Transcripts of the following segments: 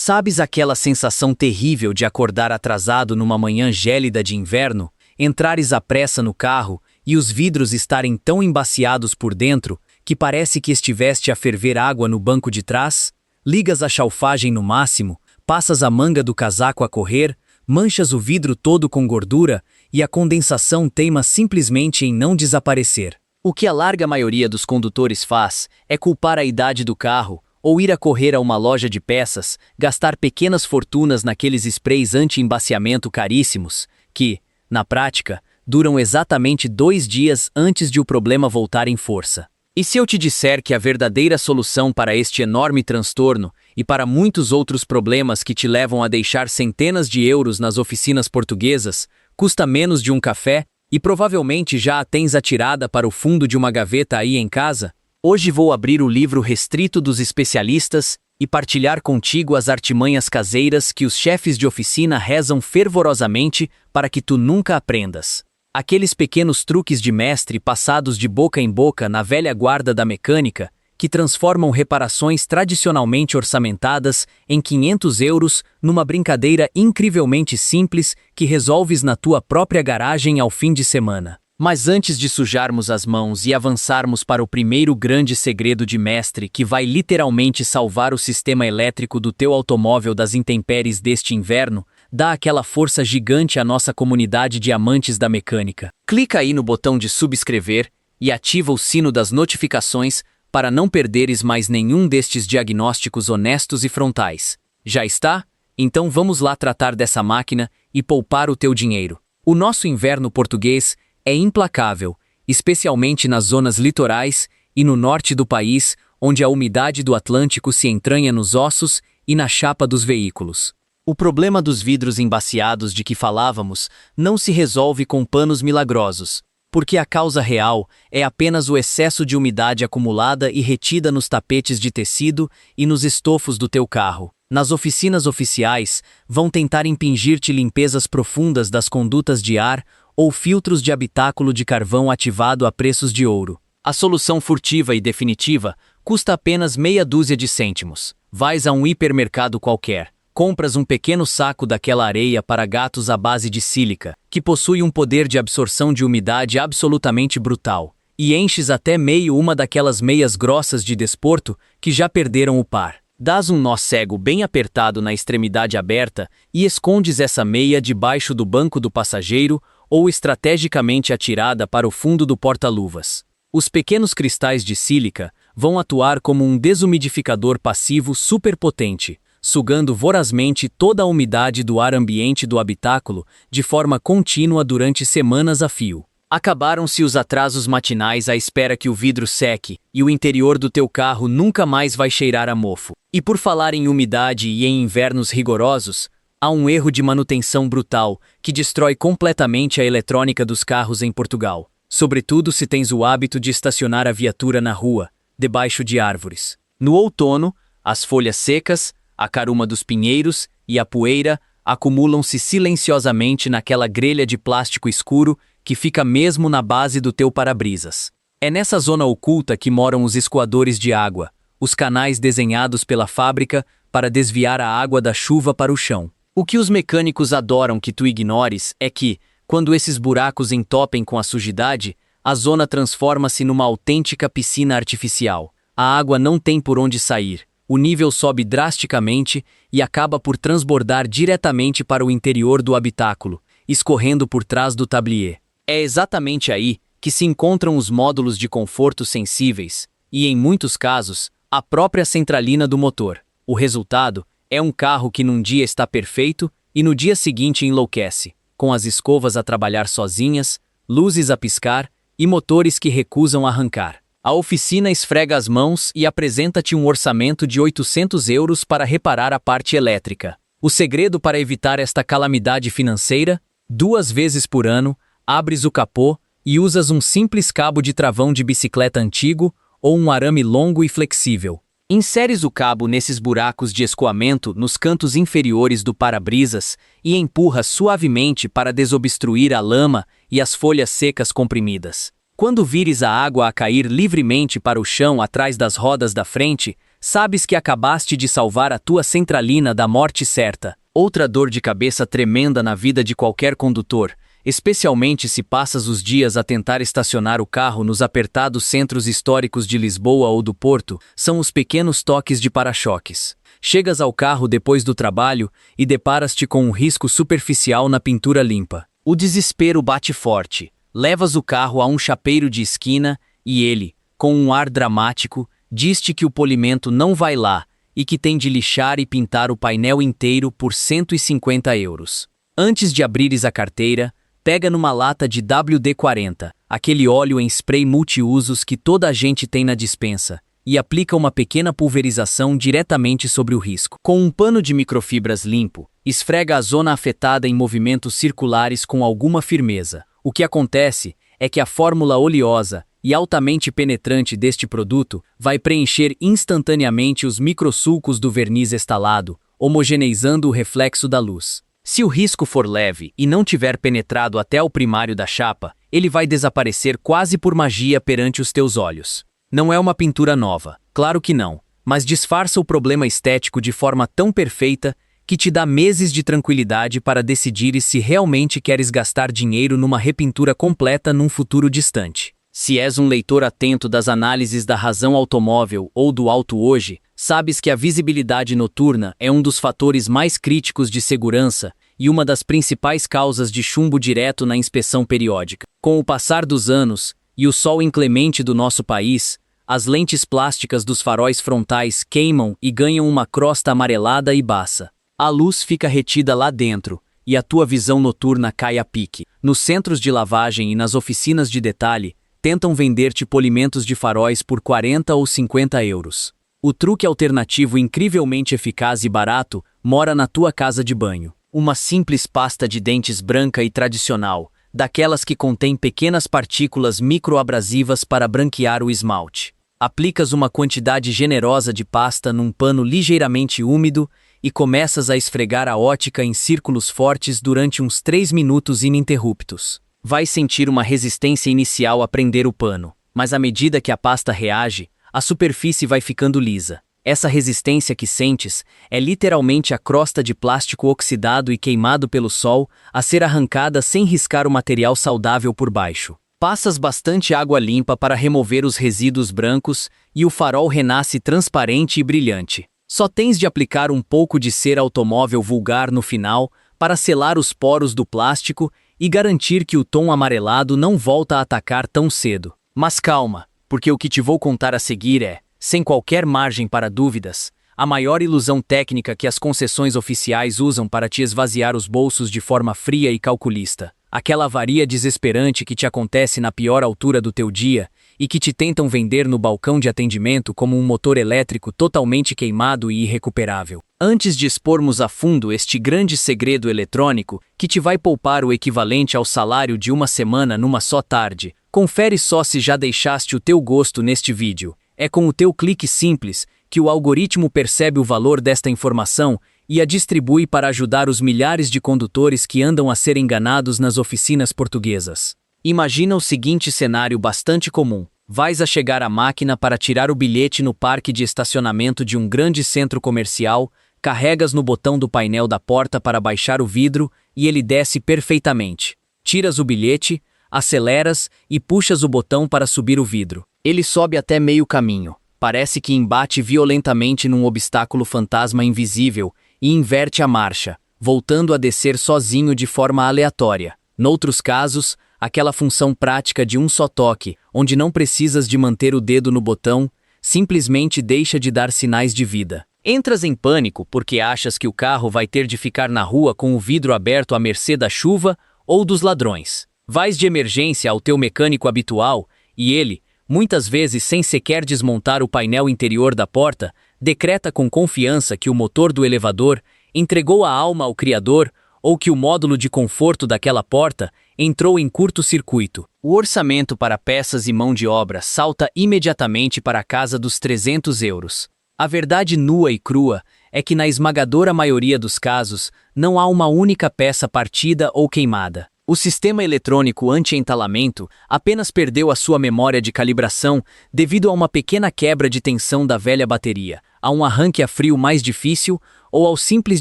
Sabes aquela sensação terrível de acordar atrasado numa manhã gélida de inverno, entrares à pressa no carro e os vidros estarem tão embaciados por dentro que parece que estiveste a ferver água no banco de trás? Ligas a chalfagem no máximo, passas a manga do casaco a correr, manchas o vidro todo com gordura e a condensação teima simplesmente em não desaparecer. O que a larga maioria dos condutores faz é culpar a idade do carro ou ir a correr a uma loja de peças, gastar pequenas fortunas naqueles sprays anti-embaciamento caríssimos, que, na prática, duram exatamente 2 dias antes de o problema voltar em força. E se eu te disser que a verdadeira solução para este enorme transtorno e para muitos outros problemas que te levam a deixar centenas de euros nas oficinas portuguesas, custa menos de um café e provavelmente já a tens atirada para o fundo de uma gaveta aí em casa? Hoje vou abrir o livro restrito dos especialistas e partilhar contigo as artimanhas caseiras que os chefes de oficina rezam fervorosamente para que tu nunca aprendas. Aqueles pequenos truques de mestre passados de boca em boca na velha guarda da mecânica, que transformam reparações tradicionalmente orçamentadas em 500 euros numa brincadeira incrivelmente simples que resolves na tua própria garagem ao fim de semana. Mas antes de sujarmos as mãos e avançarmos para o primeiro grande segredo de mestre que vai literalmente salvar o sistema elétrico do teu automóvel das intempéries deste inverno, dá aquela força gigante à nossa comunidade de amantes da mecânica. Clica aí no botão de subscrever e ativa o sino das notificações para não perderes mais nenhum destes diagnósticos honestos e frontais. Já está? Então vamos lá tratar dessa máquina e poupar o teu dinheiro. O nosso inverno português é implacável, especialmente nas zonas litorais e no norte do país, onde a umidade do Atlântico se entranha nos ossos e na chapa dos veículos. O problema dos vidros embaciados de que falávamos não se resolve com panos milagrosos, porque a causa real é apenas o excesso de umidade acumulada e retida nos tapetes de tecido e nos estofos do teu carro. Nas oficinas oficiais, vão tentar impingir-te limpezas profundas das condutas de ar ou filtros de habitáculo de carvão ativado a preços de ouro. A solução furtiva e definitiva custa apenas meia dúzia de cêntimos. Vais a um hipermercado qualquer, compras um pequeno saco daquela areia para gatos à base de sílica, que possui um poder de absorção de umidade absolutamente brutal, e enches até meio uma daquelas meias grossas de desporto que já perderam o par. Dás um nó cego bem apertado na extremidade aberta e escondes essa meia debaixo do banco do passageiro ou estrategicamente atirada para o fundo do porta-luvas. Os pequenos cristais de sílica vão atuar como um desumidificador passivo superpotente, sugando vorazmente toda a umidade do ar ambiente do habitáculo de forma contínua durante semanas a fio. Acabaram-se os atrasos matinais à espera que o vidro seque e o interior do teu carro nunca mais vai cheirar a mofo. E por falar em umidade e em invernos rigorosos, há um erro de manutenção brutal que destrói completamente a eletrônica dos carros em Portugal, sobretudo se tens o hábito de estacionar a viatura na rua, debaixo de árvores. No outono, as folhas secas, a caruma dos pinheiros e a poeira acumulam-se silenciosamente naquela grelha de plástico escuro que fica mesmo na base do teu para-brisas. É nessa zona oculta que moram os escoadores de água, os canais desenhados pela fábrica para desviar a água da chuva para o chão. O que os mecânicos adoram que tu ignores é que, quando esses buracos entopem com a sujidade, a zona transforma-se numa autêntica piscina artificial. A água não tem por onde sair, o nível sobe drasticamente e acaba por transbordar diretamente para o interior do habitáculo, escorrendo por trás do tablier. É exatamente aí que se encontram os módulos de conforto sensíveis e, em muitos casos, a própria centralina do motor. O resultado é um carro que num dia está perfeito e no dia seguinte enlouquece, com as escovas a trabalhar sozinhas, luzes a piscar e motores que recusam arrancar. A oficina esfrega as mãos e apresenta-te um orçamento de 800 euros para reparar a parte elétrica. O segredo para evitar esta calamidade financeira? 2 vezes por ano, abres o capô e usas um simples cabo de travão de bicicleta antigo ou um arame longo e flexível. Inseres o cabo nesses buracos de escoamento nos cantos inferiores do para-brisas e empurras suavemente para desobstruir a lama e as folhas secas comprimidas. Quando vires a água a cair livremente para o chão atrás das rodas da frente, Sabes que acabaste de salvar a tua centralina da morte certa. Outra dor de cabeça tremenda na vida de qualquer condutor, especialmente se passas os dias a tentar estacionar o carro nos apertados centros históricos de Lisboa ou do Porto, são os pequenos toques de para-choques. Chegas ao carro depois do trabalho e deparas-te com um risco superficial na pintura limpa. O desespero bate forte. Levas o carro a um chapeiro de esquina e ele, com um ar dramático, diz-te que o polimento não vai lá e que tem de lixar e pintar o painel inteiro por 150 euros. Antes de abrires a carteira, pega numa lata de WD-40, aquele óleo em spray multiusos que toda a gente tem na despensa, e aplica uma pequena pulverização diretamente sobre o risco. Com um pano de microfibras limpo, esfrega a zona afetada em movimentos circulares com alguma firmeza. O que acontece é que a fórmula oleosa e altamente penetrante deste produto vai preencher instantaneamente os microsulcos do verniz estalado, homogeneizando o reflexo da luz. Se o risco for leve e não tiver penetrado até o primário da chapa, ele vai desaparecer quase por magia perante os teus olhos. Não é uma pintura nova, claro que não, mas disfarça o problema estético de forma tão perfeita que te dá meses de tranquilidade para decidires se realmente queres gastar dinheiro numa repintura completa num futuro distante. Se és um leitor atento das análises da razão automóvel ou do Auto Hoje, sabes que a visibilidade noturna é um dos fatores mais críticos de segurança e uma das principais causas de chumbo direto na inspeção periódica. Com o passar dos anos e o sol inclemente do nosso país, as lentes plásticas dos faróis frontais queimam e ganham uma crosta amarelada e baça. A luz fica retida lá dentro e a tua visão noturna cai a pique. Nos centros de lavagem e nas oficinas de detalhe, tentam vender-te polimentos de faróis por 40 ou 50 euros. O truque alternativo incrivelmente eficaz e barato mora na tua casa de banho. Uma simples pasta de dentes branca e tradicional, daquelas que contém pequenas partículas microabrasivas para branquear o esmalte. Aplicas uma quantidade generosa de pasta num pano ligeiramente úmido e começas a esfregar a ótica em círculos fortes durante uns 3 minutos ininterruptos. Vais sentir uma resistência inicial a prender o pano, mas à medida que a pasta reage, a superfície vai ficando lisa. Essa resistência que sentes é literalmente a crosta de plástico oxidado e queimado pelo sol a ser arrancada sem riscar o material saudável por baixo. Passas bastante água limpa para remover os resíduos brancos e o farol renasce transparente e brilhante. Só tens de aplicar um pouco de cera automóvel vulgar no final para selar os poros do plástico e garantir que o tom amarelado não volta a atacar tão cedo. Mas calma, porque o que te vou contar a seguir é, sem qualquer margem para dúvidas, a maior ilusão técnica que as concessões oficiais usam para te esvaziar os bolsos de forma fria e calculista. Aquela avaria desesperante que te acontece na pior altura do teu dia e que te tentam vender no balcão de atendimento como um motor elétrico totalmente queimado e irrecuperável. Antes de expormos a fundo este grande segredo eletrônico que te vai poupar o equivalente ao salário de uma semana numa só tarde, confere só se já deixaste o teu gosto neste vídeo. É com o teu clique simples que o algoritmo percebe o valor desta informação e a distribui para ajudar os milhares de condutores que andam a ser enganados nas oficinas portuguesas. Imagina o seguinte cenário bastante comum. Vais a chegar à máquina para tirar o bilhete no parque de estacionamento de um grande centro comercial, carregas no botão do painel da porta para baixar o vidro e ele desce perfeitamente. Tiras o bilhete, aceleras e puxas o botão para subir o vidro. Ele sobe até meio caminho. Parece que embate violentamente num obstáculo fantasma invisível e inverte a marcha, voltando a descer sozinho de forma aleatória. Noutros casos, aquela função prática de um só toque, onde não precisas de manter o dedo no botão, simplesmente deixa de dar sinais de vida. Entras em pânico porque achas que o carro vai ter de ficar na rua com o vidro aberto à mercê da chuva ou dos ladrões. Vais de emergência ao teu mecânico habitual e ele, muitas vezes sem sequer desmontar o painel interior da porta, decreta com confiança que o motor do elevador entregou a alma ao Criador ou que o módulo de conforto daquela porta entrou em curto-circuito. O orçamento para peças e mão de obra salta imediatamente para a casa dos 300 euros. A verdade nua e crua é que na esmagadora maioria dos casos não há uma única peça partida ou queimada. O sistema eletrônico anti-entalamento apenas perdeu a sua memória de calibração devido a uma pequena quebra de tensão da velha bateria, a um arranque a frio mais difícil ou ao simples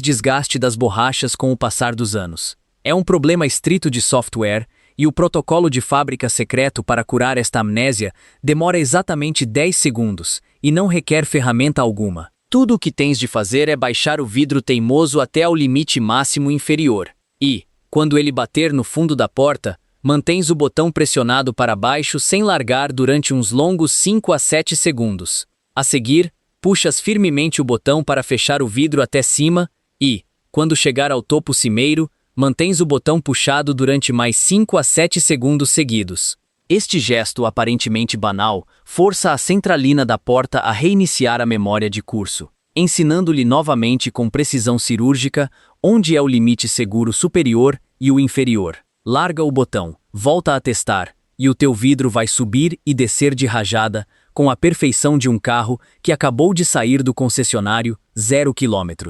desgaste das borrachas com o passar dos anos. É um problema estrito de software e o protocolo de fábrica secreto para curar esta amnésia demora exatamente 10 segundos e não requer ferramenta alguma. Tudo o que tens de fazer é baixar o vidro teimoso até ao limite máximo inferior e, quando ele bater no fundo da porta, mantens o botão pressionado para baixo sem largar durante uns longos 5 a 7 segundos. A seguir, puxas firmemente o botão para fechar o vidro até cima e, quando chegar ao topo cimeiro, mantens o botão puxado durante mais 5 a 7 segundos seguidos. Este gesto aparentemente banal força a centralina da porta a reiniciar a memória de curso, ensinando-lhe novamente com precisão cirúrgica onde é o limite seguro superior e o inferior. Larga o botão, volta a testar, e o teu vidro vai subir e descer de rajada, com a perfeição de um carro que acabou de sair do concessionário 0 km.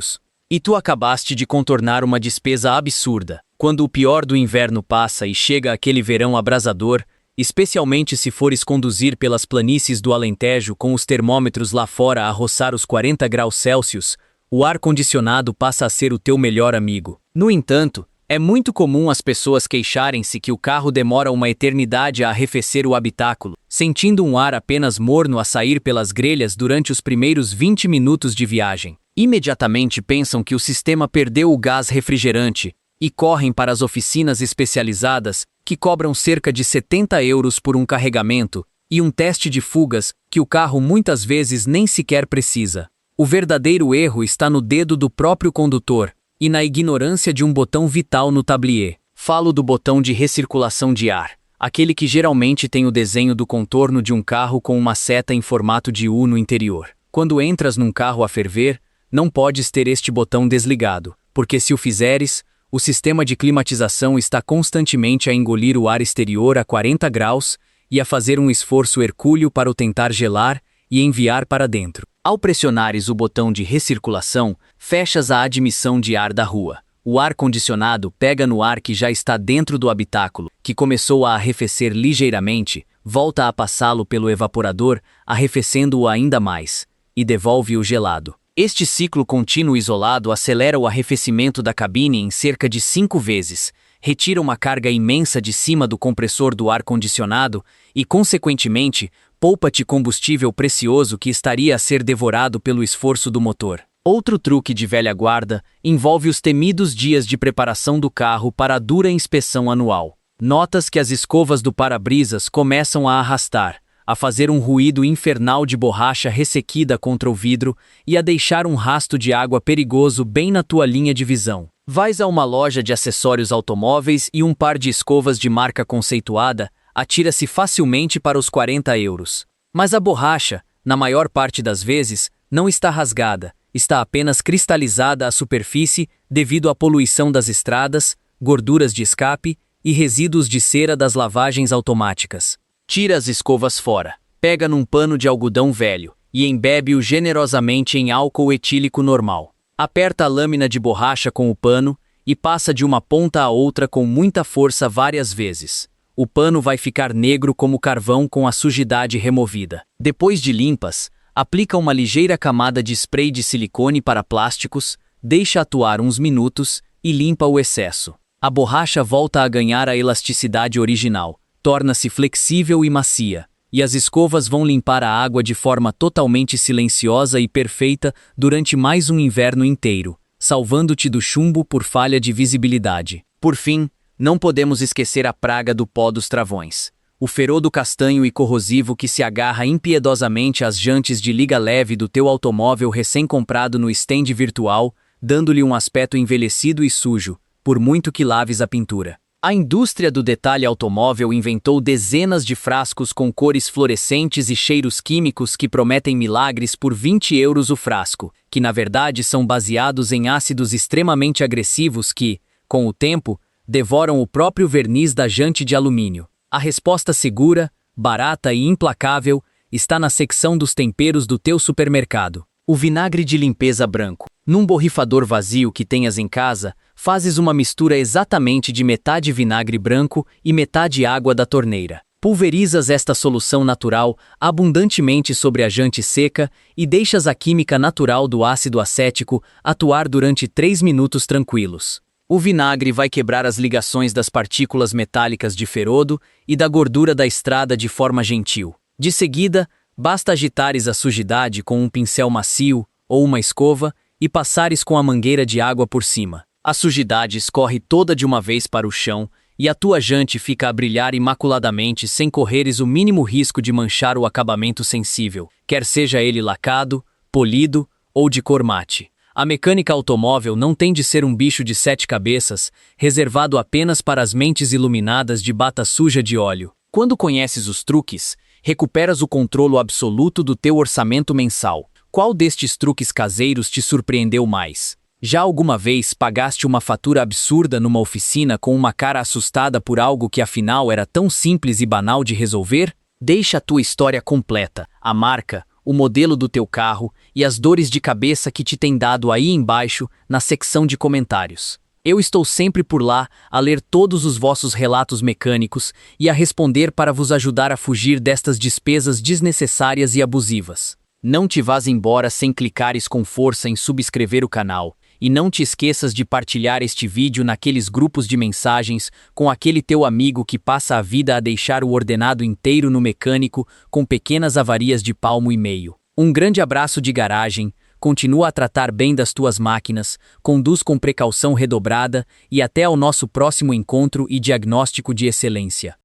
E tu acabaste de contornar uma despesa absurda. Quando o pior do inverno passa e chega aquele verão abrasador, especialmente se fores conduzir pelas planícies do Alentejo com os termômetros lá fora a roçar os 40 graus Celsius, o ar-condicionado passa a ser o teu melhor amigo. No entanto, é muito comum as pessoas queixarem-se que o carro demora uma eternidade a arrefecer o habitáculo, sentindo um ar apenas morno a sair pelas grelhas durante os primeiros 20 minutos de viagem. Imediatamente pensam que o sistema perdeu o gás refrigerante e correm para as oficinas especializadas que cobram cerca de 70 euros por um carregamento e um teste de fugas que o carro muitas vezes nem sequer precisa. O verdadeiro erro está no dedo do próprio condutor e na ignorância de um botão vital no tablier. Falo do botão de recirculação de ar, aquele que geralmente tem o desenho do contorno de um carro com uma seta em formato de U no interior. Quando entras num carro a ferver, não podes ter este botão desligado, porque se o fizeres, o sistema de climatização está constantemente a engolir o ar exterior a 40 graus e a fazer um esforço hercúleo para o tentar gelar e enviar para dentro. Ao pressionares o botão de recirculação, fechas a admissão de ar da rua. O ar-condicionado pega no ar que já está dentro do habitáculo, que começou a arrefecer ligeiramente, volta a passá-lo pelo evaporador, arrefecendo-o ainda mais, e devolve-o gelado. Este ciclo contínuo isolado acelera o arrefecimento da cabine em cerca de 5 vezes, retira uma carga imensa de cima do compressor do ar-condicionado e, consequentemente, poupa-te combustível precioso que estaria a ser devorado pelo esforço do motor. Outro truque de velha guarda envolve os temidos dias de preparação do carro para a dura inspeção anual. Notas que as escovas do para-brisas começam a arrastar, a fazer um ruído infernal de borracha ressequida contra o vidro e a deixar um rasto de água perigoso bem na tua linha de visão. Vais a uma loja de acessórios automóveis e um par de escovas de marca conceituada atira-se facilmente para os 40 euros. Mas a borracha, na maior parte das vezes, não está rasgada, está apenas cristalizada à superfície devido à poluição das estradas, gorduras de escape e resíduos de cera das lavagens automáticas. Tira as escovas fora, pega num pano de algodão velho e embebe-o generosamente em álcool etílico normal. Aperta a lâmina de borracha com o pano e passa de uma ponta a outra com muita força várias vezes. O pano vai ficar negro como carvão com a sujidade removida. Depois de limpas, aplica uma ligeira camada de spray de silicone para plásticos, deixa atuar uns minutos e limpa o excesso. A borracha volta a ganhar a elasticidade original, torna-se flexível e macia, e as escovas vão limpar a água de forma totalmente silenciosa e perfeita durante mais um inverno inteiro, salvando-te do chumbo por falha de visibilidade. Por fim, não podemos esquecer a praga do pó dos travões. O ferodo castanho e corrosivo que se agarra impiedosamente às jantes de liga leve do teu automóvel recém-comprado no stand virtual, dando-lhe um aspecto envelhecido e sujo, por muito que laves a pintura. A indústria do detalhe automóvel inventou dezenas de frascos com cores fluorescentes e cheiros químicos que prometem milagres por 20 euros o frasco, que na verdade são baseados em ácidos extremamente agressivos que, com o tempo, devoram o próprio verniz da jante de alumínio. A resposta segura, barata e implacável está na secção dos temperos do teu supermercado. O vinagre de limpeza branco. Num borrifador vazio que tenhas em casa, fazes uma mistura exatamente de metade vinagre branco e metade água da torneira. Pulverizas esta solução natural abundantemente sobre a jante seca e deixas a química natural do ácido acético atuar durante 3 minutos tranquilos. O vinagre vai quebrar as ligações das partículas metálicas de ferodo e da gordura da estrada de forma gentil. De seguida, basta agitares a sujidade com um pincel macio ou uma escova e passares com a mangueira de água por cima. A sujidade escorre toda de uma vez para o chão e a tua jante fica a brilhar imaculadamente sem correres o mínimo risco de manchar o acabamento sensível, quer seja ele lacado, polido ou de cor mate. A mecânica automóvel não tem de ser um bicho de 7 cabeças, reservado apenas para as mentes iluminadas de bata suja de óleo. Quando conheces os truques, recuperas o controle absoluto do teu orçamento mensal. Qual destes truques caseiros te surpreendeu mais? Já alguma vez pagaste uma fatura absurda numa oficina com uma cara assustada por algo que afinal era tão simples e banal de resolver? Deixa a tua história completa, a marca, o modelo do teu carro e as dores de cabeça que te tem dado aí embaixo na secção de comentários. Eu estou sempre por lá a ler todos os vossos relatos mecânicos e a responder para vos ajudar a fugir destas despesas desnecessárias e abusivas. Não te vás embora sem clicares com força em subscrever o canal. E não te esqueças de partilhar este vídeo naqueles grupos de mensagens com aquele teu amigo que passa a vida a deixar o ordenado inteiro no mecânico com pequenas avarias de palmo e meio. Um grande abraço de garagem, continua a tratar bem das tuas máquinas, conduz com precaução redobrada e até ao nosso próximo encontro e diagnóstico de excelência.